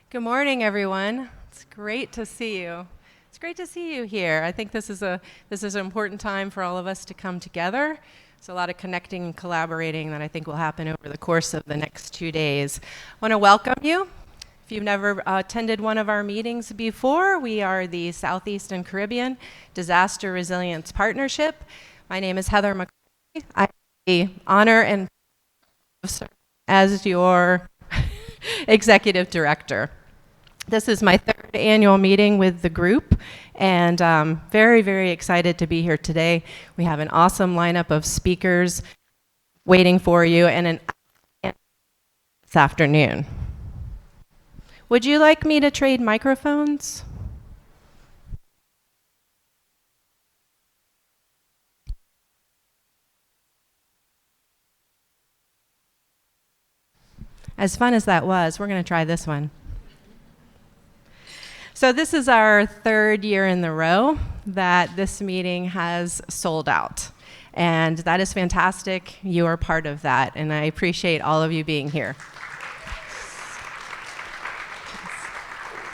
Good morning, everyone. It's great to see you. It's great to see you here. I think this is an important time for all of us to come together. There's a lot of connecting and collaborating that I think will happen over the course of the next 2 days. I want to welcome you. If you've never attended one of our meetings before, we are the Southeast and Caribbean Disaster Resilience Partnership. My name is Heather McCarthy. I have the honor and as your executive director. This is my third annual meeting with the group, and very, very excited to be here today. We have an awesome lineup of speakers waiting for you and this afternoon. Would you like me to trade microphones? As fun as that was, we're going to try this one. So this is our third year in the row that this meeting has sold out. And that is fantastic. You are part of that, and I appreciate all of you being here.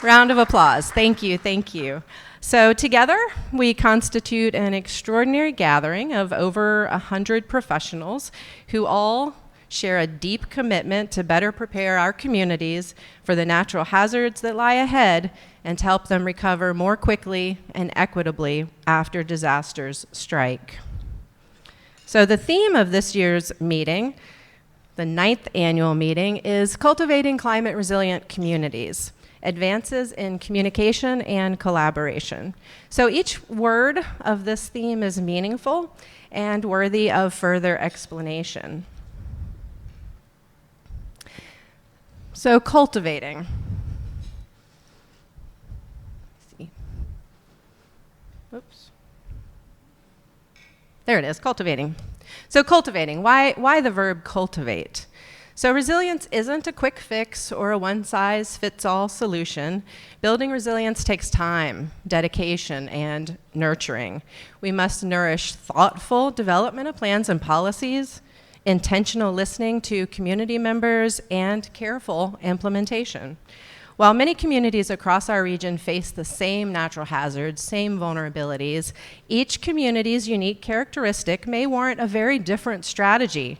Round of applause. Thank you, thank you. So together, we constitute an extraordinary gathering of over 100 professionals who all share a deep commitment to better prepare our communities for the natural hazards that lie ahead and to help them recover more quickly and equitably after disasters strike. So the theme of this year's meeting, the 9th annual meeting, is Cultivating Climate Resilient Communities, Advances in Communication and Collaboration. So each word of this theme is meaningful and worthy of further explanation. So cultivating. Oops. There it is, cultivating. So cultivating, why the verb cultivate? So resilience isn't a quick fix or a one-size-fits-all solution. Building resilience takes time, dedication, and nurturing. We must nourish thoughtful development of plans and policies, intentional listening to community members, and careful implementation. While many communities across our region face the same natural hazards, same vulnerabilities, each community's unique characteristic may warrant a very different strategy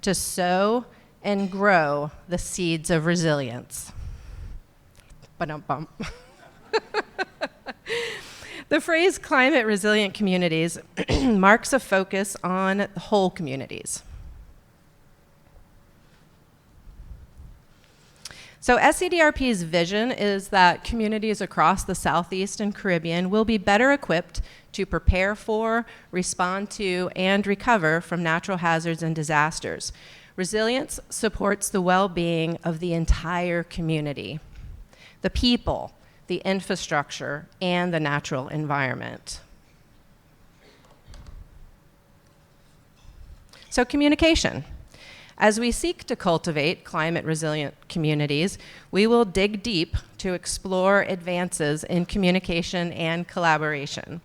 to sow and grow the seeds of resilience. Ba-dum-bum. The phrase climate resilient communities marks a focus on whole communities. So SCDRP's vision is that communities across the Southeast and Caribbean will be better equipped to prepare for, respond to, and recover from natural hazards and disasters. Resilience supports the well-being of the entire community, the people, the infrastructure, and the natural environment. So communication. As we seek to cultivate climate-resilient communities, we will dig deep to explore advances in communication and collaboration.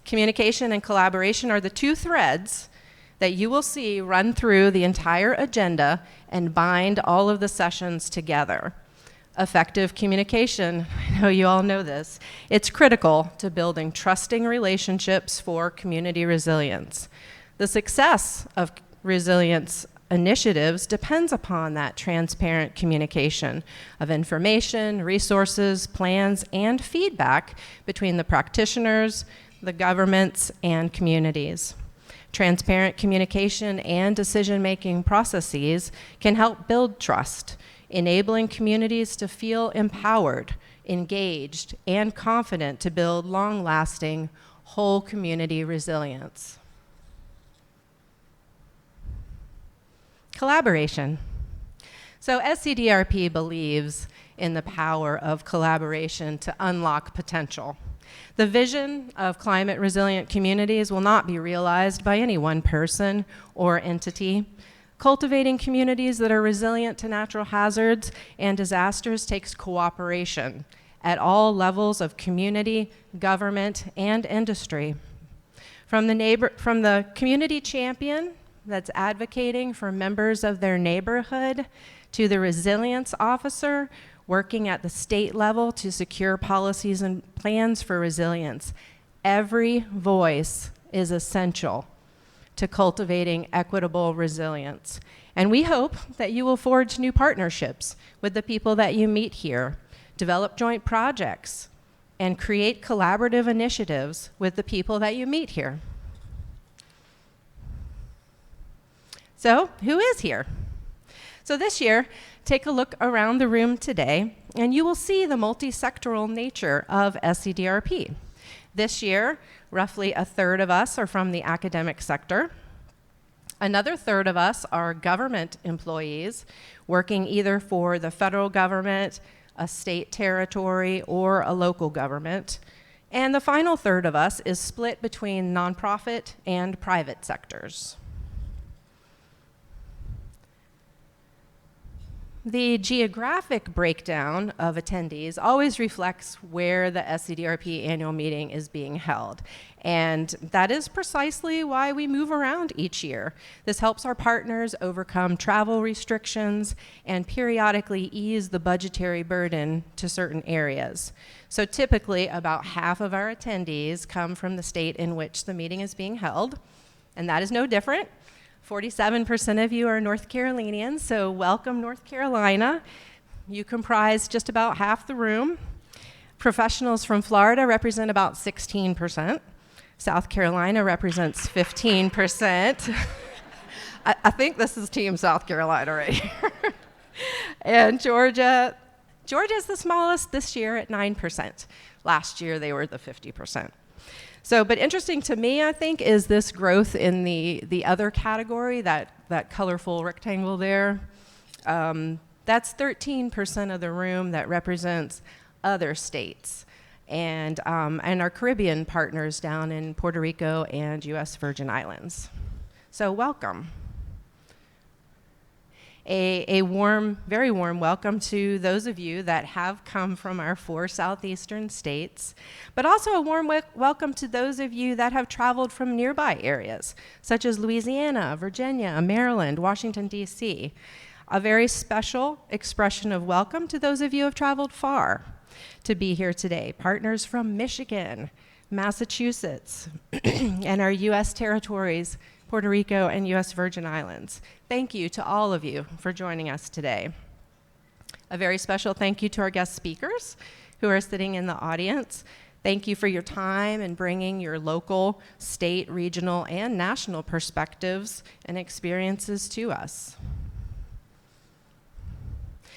Communication and collaboration are the two threads that you will see run through the entire agenda and bind all of the sessions together. Effective communication, I know you all know this, it's critical to building trusting relationships for community resilience. The success of resilience initiatives depends upon that transparent communication of information, resources, plans, and feedback between the practitioners, the governments, and communities. Transparent communication and decision-making processes can help build trust, enabling communities to feel empowered, engaged, and confident to build long-lasting whole community resilience. Collaboration. So SCDRP believes in the power of collaboration to unlock potential. The vision of climate resilient communities will not be realized by any one person or entity. Cultivating communities that are resilient to natural hazards and disasters takes cooperation at all levels of community, government, and industry. From the community champion that's advocating for members of their neighborhood to the resilience officer working at the state level to secure policies and plans for resilience. Every voice is essential to cultivating equitable resilience. And we hope that you will forge new partnerships with the people that you meet here, develop joint projects, and create collaborative initiatives with the people that you meet here. So, who is here? So this year, take a look around the room today, and you will see the multi-sectoral nature of SCDRP. This year, roughly a third of us are from the academic sector. Another third of us are government employees working either for the federal government, a state territory, or a local government. And the final third of us is split between nonprofit and private sectors. The geographic breakdown of attendees always reflects where the SCDRP annual meeting is being held. And that is precisely why we move around each year. This helps our partners overcome travel restrictions and periodically ease the budgetary burden to certain areas. So typically, about half of our attendees come from the state in which the meeting is being held, and that is no different. 47% of you are North Carolinians, so welcome, North Carolina. You comprise just about half the room. Professionals from Florida represent about 16%. South Carolina represents 15%. I think this is Team South Carolina right here. And Georgia is the smallest this year at 9%. Last year, they were the 50%. So, but interesting to me, I think, is this growth in the other category, that colorful rectangle there. That's 13% of the room that represents other states and our Caribbean partners down in Puerto Rico and U.S. Virgin Islands. So welcome. A warm, very warm welcome to those of you that have come from our 4 southeastern states, but also a warm welcome to those of you that have traveled from nearby areas, such as Louisiana, Virginia, Maryland, Washington, D.C. A very special expression of welcome to those of you who have traveled far to be here today. Partners from Michigan, Massachusetts, and our U.S. territories, Puerto Rico, and U.S. Virgin Islands. Thank you to all of you for joining us today. A very special thank you to our guest speakers who are sitting in the audience. Thank you for your time and bringing your local, state, regional, and national perspectives and experiences to us.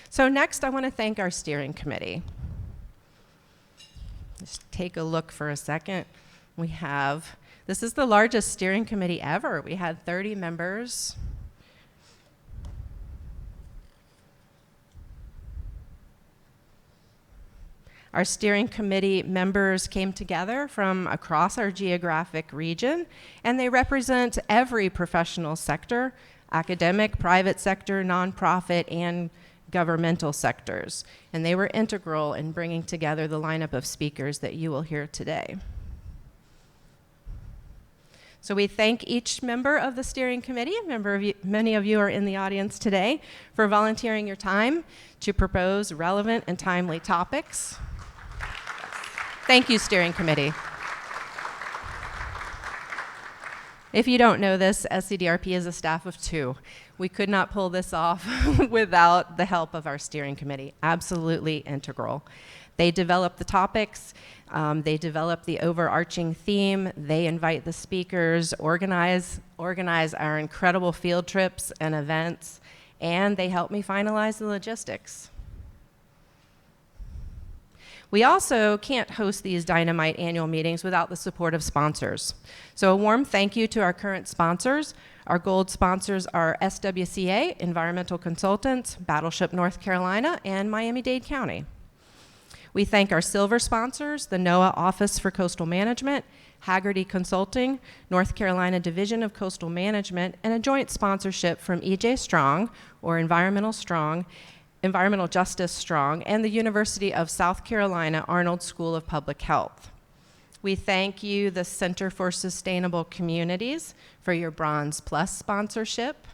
So next, I want to thank our steering committee. Just take a look for a second. This is the largest steering committee ever. We had 30 members. Our steering committee members came together from across our geographic region, and they represent every professional sector, academic, private sector, nonprofit, and governmental sectors. And they were integral in bringing together the lineup of speakers that you will hear today. So we thank each member of the steering committee, many of you are in the audience today, for volunteering your time to propose relevant and timely topics. Thank you, steering committee. If you don't know this, SCDRP is a staff of 2. We could not pull this off without the help of our steering committee. Absolutely integral. They develop the topics, they develop the overarching theme, they invite the speakers, organize our incredible field trips and events, and they help me finalize the logistics. We also can't host these Dynamite annual meetings without the support of sponsors. So a warm thank you to our current sponsors. Our gold sponsors are SWCA, Environmental Consultants, Battleship North Carolina, and Miami-Dade County. We thank our silver sponsors, the NOAA Office for Coastal Management, Haggerty Consulting, North Carolina Division of Coastal Management, and a joint sponsorship from EJ Strong, or Environmental Justice Strong, and the University of South Carolina Arnold School of Public Health. We thank you, the Center for Sustainable Communities, for your Bronze Plus sponsorship.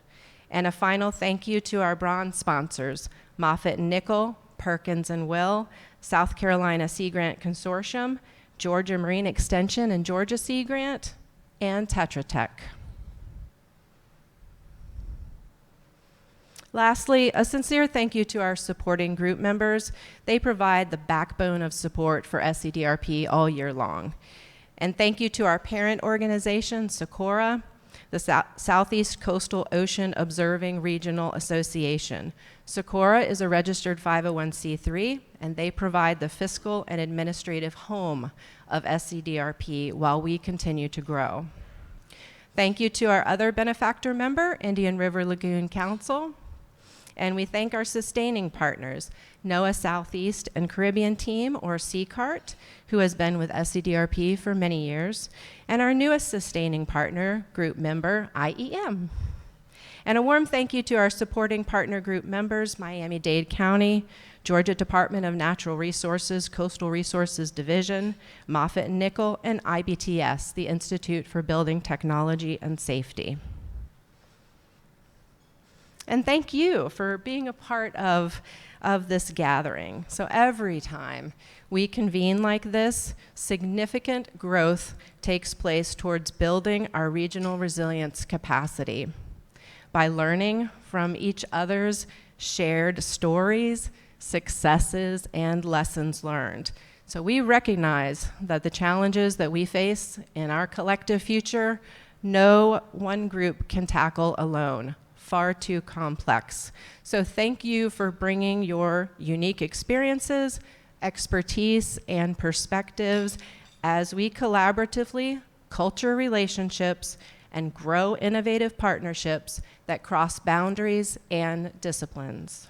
And a final thank you to our bronze sponsors, Moffitt & Nichol, Perkins and Will, South Carolina Sea Grant Consortium, Georgia Marine Extension and Georgia Sea Grant, and Tetra Tech. Lastly, a sincere thank you to our supporting group members. They provide the backbone of support for SCDRP all year long. And thank you to our parent organization, SCORA, the Southeast Coastal Ocean Observing Regional Association. SCORA is a registered 501c3, and they provide the fiscal and administrative home of SCDRP while we continue to grow. Thank you to our other benefactor member, Indian River Lagoon Council. And we thank our sustaining partners, NOAA Southeast and Caribbean Team, or CCART, who has been with SCDRP for many years, and our newest sustaining partner, group member, IEM. And a warm thank you to our supporting partner group members, Miami-Dade County, Georgia Department of Natural Resources, Coastal Resources Division, Moffitt and Nichol, and IBTS, the Institute for Building Technology and Safety. And thank you for being a part of this gathering. So every time we convene like this, significant growth takes place towards building our regional resilience capacity by learning from each other's shared stories, successes, and lessons learned. So we recognize that the challenges that we face in our collective future, no one group can tackle alone. Far too complex. So thank you for bringing your unique experiences, expertise, and perspectives as we collaboratively culture relationships and grow innovative partnerships that cross boundaries and disciplines.